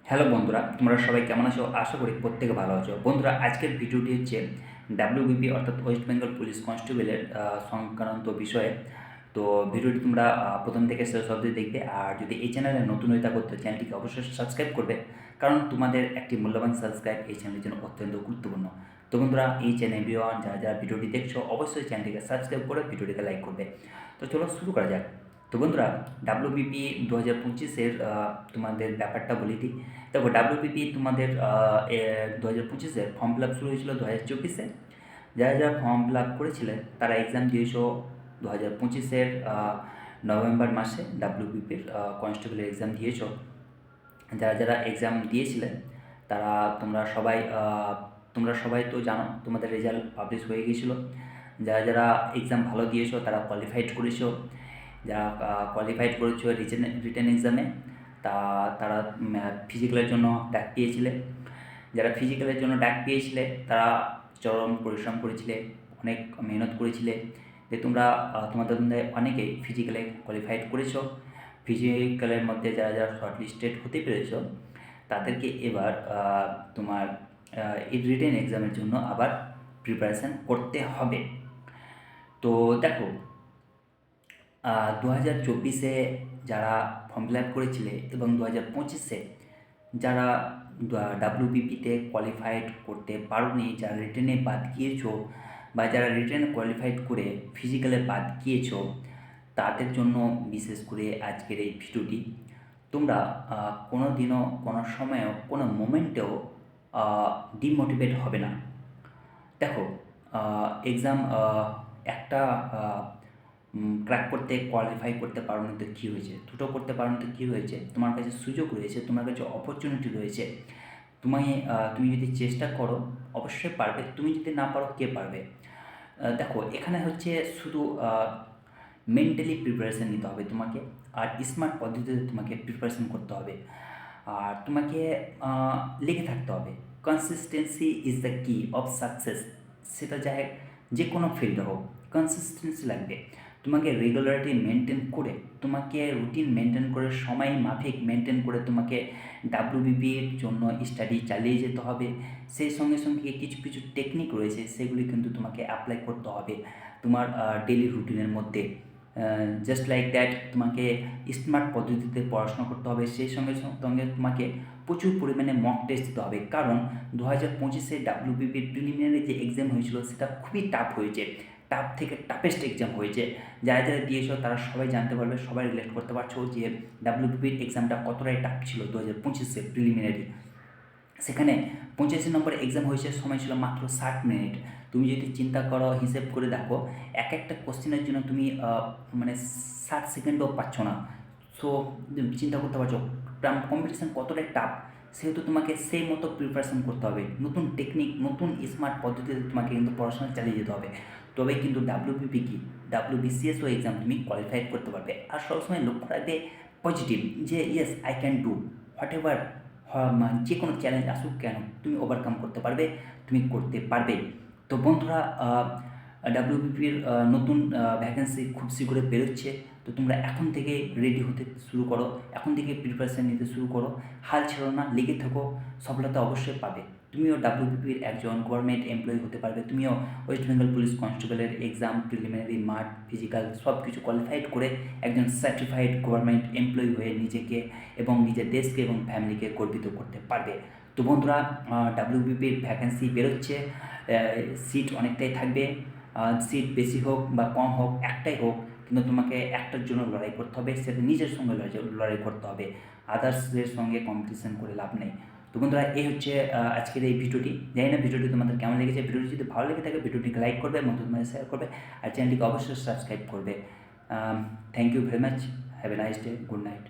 Hello বন্ধুরা, তোমরা সবাই কেমন আছো? আশা করি প্রত্যেকে ভালো আছো। বন্ধুরা, আজকের ভিডিওটি হচ্ছে ডাব্লিউবিপি অর্থাৎ ওয়েস্ট বেঙ্গল পুলিশ কনস্টেবলের সংক্রান্ত বিষয়ে। তো ভিডিওটি তোমরা প্রথম থেকে শেষ অবধি দেখবে। আর যদি এই চ্যানেলে নতুন হয়ে থাকো তো চ্যানেলটিকে অবশ্যই সাবস্ক্রাইব করবে, কারণ তোমাদের একটি মূল্যবান সাবস্ক্রাইব এই চ্যানেলের জন্য অত্যন্ত গুরুত্বপূর্ণ। তো বন্ধুরা, এই চ্যানেল যারা যারা ভিডিওটি দেখছো অবশ্যই চ্যানেলটিকে সাবস্ক্রাইব করে ভিডিওটিকে লাইক করবে। তো চলো শুরু করা যাক। তো বন্ধুরা, ডাব্লিউবিপি 2025-এর তোমাদের ব্যাপারটা বলে দিই। দেখো, ডাব্লিউবিপি তোমাদের 2025-এর ফর্ম ফিল আপ শুরু হয়েছিল 2024-এ। যারা যারা ফর্ম ফিল আপ করেছিলেন তারা এক্সাম দিয়েছো 2025-এর নভেম্বর মাসে। ডাব্লিউবিপির কনস্টেবলের এক্সাম দিয়েছো। যারা যারা এক্সাম দিয়েছিলেন তারা তোমরা সবাই তো জানো তোমাদের রেজাল্ট পাবলিশ হয়ে গিয়েছিলো। যারা যারা এক্সাম ভালো দিয়েছো তারা কোয়ালিফাইড করেছো। যারা কোয়ালিফাইড করেছো রিটেন এক্সামে তারা ফিজিক্যালের জন্য ডাক পেয়েছিলে। যারা ফিজিক্যালের জন্য ডাক পেয়েছিলে তারা চরম পরিশ্রম করেছিলে, অনেক মেহনত করেছিলে, যে তোমরা তোমাদের মধ্যে অনেকেই ফিজিক্যালে কোয়ালিফাইড করেছো। ফিজিক্যালের মধ্যে যারা যারা শর্টলিস্টেড হতে পেরেছো তাদেরকে এবার তোমার এই রিটেন এক্সামের জন্য আবার প্রিপারেশান করতে হবে। তো দেখো, 2024-এ যারা ফর্ম ফিল আপ করেছিলে এবং 2025-এ যারা ডাব্লিউবিপিতে কোয়ালিফাইড করতে পারোনি, যারা রিটেনে বাদ গিয়েছো বা যারা রিটেনে কোয়ালিফাইড করে ফিজিক্যালে বাদ গিয়েছো, তাদের জন্য বিশেষ করে আজকের এই ভিডিওটি। তোমরা কোনো দিনও, কোনো সময়েও, কোনো মোমেন্টেও ডিমোটিভেট হবে না। দেখো, এক্সাম একটা ক্র্যাক করতে, কোয়ালিফাই করতে পারো না তো কী হয়েছে, দুটো করতে পারো না তো কী হয়েছে, তোমার কাছে সুযোগ রয়েছে, তোমার কাছে অপরচুনিটি রয়েছে। তুমি যদি চেষ্টা করো অবশ্যই পারবে, তুমি যদি না পারো কে পারবে? দেখো, এখানে হচ্ছে শুধু মেন্টালি প্রিপারেশান নিতে হবে তোমাকে, আর স্মার্ট পদ্ধতিতে তোমাকে প্রিপারেশান করতে হবে, আর তোমাকে লেগে থাকতে হবে। কনসিস্টেন্সি ইজ দ্য কি অফ সাকসেস। সেটা যে কোনো ফিল্ডে হোক, কনসিস্টেন্সি লাগবে। তোমাকে রেগুলারিটি মেনটেন করে, তোমাকে রুটিন মেনটেন করে, সময় মাফিক মেনটেন করে তোমাকে ডাব্লিউবিপির জন্য স্টাডি চালিয়ে যেতে হবে। সেই সঙ্গে সঙ্গে কিছু কিছু টেকনিক রয়েছে, সেগুলি কিন্তু তোমাকে অ্যাপ্লাই করতে হবে তোমার ডেলি রুটিনের মধ্যে। জাস্ট লাইক দ্যাট, তোমাকে স্মার্ট পদ্ধতিতে পড়াশোনা করতে হবে। সেই সঙ্গে সঙ্গে তোমাকে প্রচুর পরিমাণে মক টেস্ট দিতে হবে, কারণ 2025-এ ডাব্লিউবিপির প্রিলিমিনারি যে এক্সাম হয়েছিল সেটা খুবই টাফ হয়েছে, টাফ থেকে টাফেস্ট এক্সাম হয়েছে। যারা যারা দিয়েছো তারা সবাই জানতে পারবে, সবাই রিলেট করতে পারছো যে ডাব্লিউবিপির এক্সামটা কতটাই টাফ ছিল 2025-এ প্রিলিমিনারি। সেখানে 85 নম্বর এক্সাম হয়েছে, সময় ছিল মাত্র 60 মিনিট। তুমি যদি চিন্তা করো, হিসেব করে দেখো, একটা কোশ্চেনের জন্য তুমি মানে 60 সেকেন্ডও পাচ্ছ না। সো চিন্তা করতে পারছো কম্পিটিশান কতটাই টাফ। সেহেতু তোমাকে সেই মতো প্রিপারেশান করতে হবে, নতুন টেকনিক, নতুন স্মার্ট পদ্ধতিতে তোমাকে কিন্তু পড়াশোনা চালিয়ে যেতে হবে। তবে কিন্তু ডাব্লিউবিপি কি, ডাব্লিউবিসিএসও এক্সাম তুমি কোয়ালিফাই করতে পারবে। আর সবসময় লক্ষ্য রাখবে পজিটিভ, যে yes I can do what ever, যে কোনো চ্যালেঞ্জ আসুক কেন তুমি ওভারকাম করতে পারবে, তুমি করতে পারবে। তো বন্ধুরা, ডাব্লিউবিপির নতুন ভ্যাকেন্সি খুব শীঘ্রই বেরোচ্ছে। তো তোমরা এখন থেকে রেডি হতে শুরু করো, এখন থেকে প্রিপারেশান নিতে শুরু করো, হাল ছেড়ো না, লেগে থাকো, সফলতা অবশ্যই পাবে। তুমিও ডাব্লিউবিপির একজন গভর্নমেন্ট এমপ্লয়ি হতে পারবে। তুমিও ওয়েস্ট বেঙ্গল পুলিশ কনস্টেবলের এক্সাম, প্রিলিমিনারি, মাঠ, ফিজিক্যাল সব কিছু কোয়ালিফাইড করে একজন সার্টিফাইড গভর্নমেন্ট এমপ্লয়ি হয়ে নিজেকে এবং নিজের দেশকে এবং ফ্যামিলিকে গর্বিত করতে পারবে। তো বন্ধুরা, ডাব্লিউবিপির ভ্যাকেন্সি বেরোচ্ছে, সিট অনেকটাই থাকবে। সিট বেশি হোক বা কম হোক, একটাই হোক, কিন্তু তোমাকে একটার জন্য লড়াই করতে হবে, সেটা নিজের সঙ্গে লড়াই করতে হবে, আদার্সদের সঙ্গে কম্পিটিশন করে লাভ নেই। তো বন্ধুরা, এই হচ্ছে আজকের এই ভিডিওটি। জানি না ভিডিওটি তোমাদের কেমন লেগেছে। ভিডিওটি যদি ভালো লেগে থাকে ভিডিওটিকে লাইক করবে এবং তোমাদের শেয়ার করবে, আর চ্যানেলটিকে অবশ্যই সাবস্ক্রাইব করবে। Thank you very much, have a nice day, good night.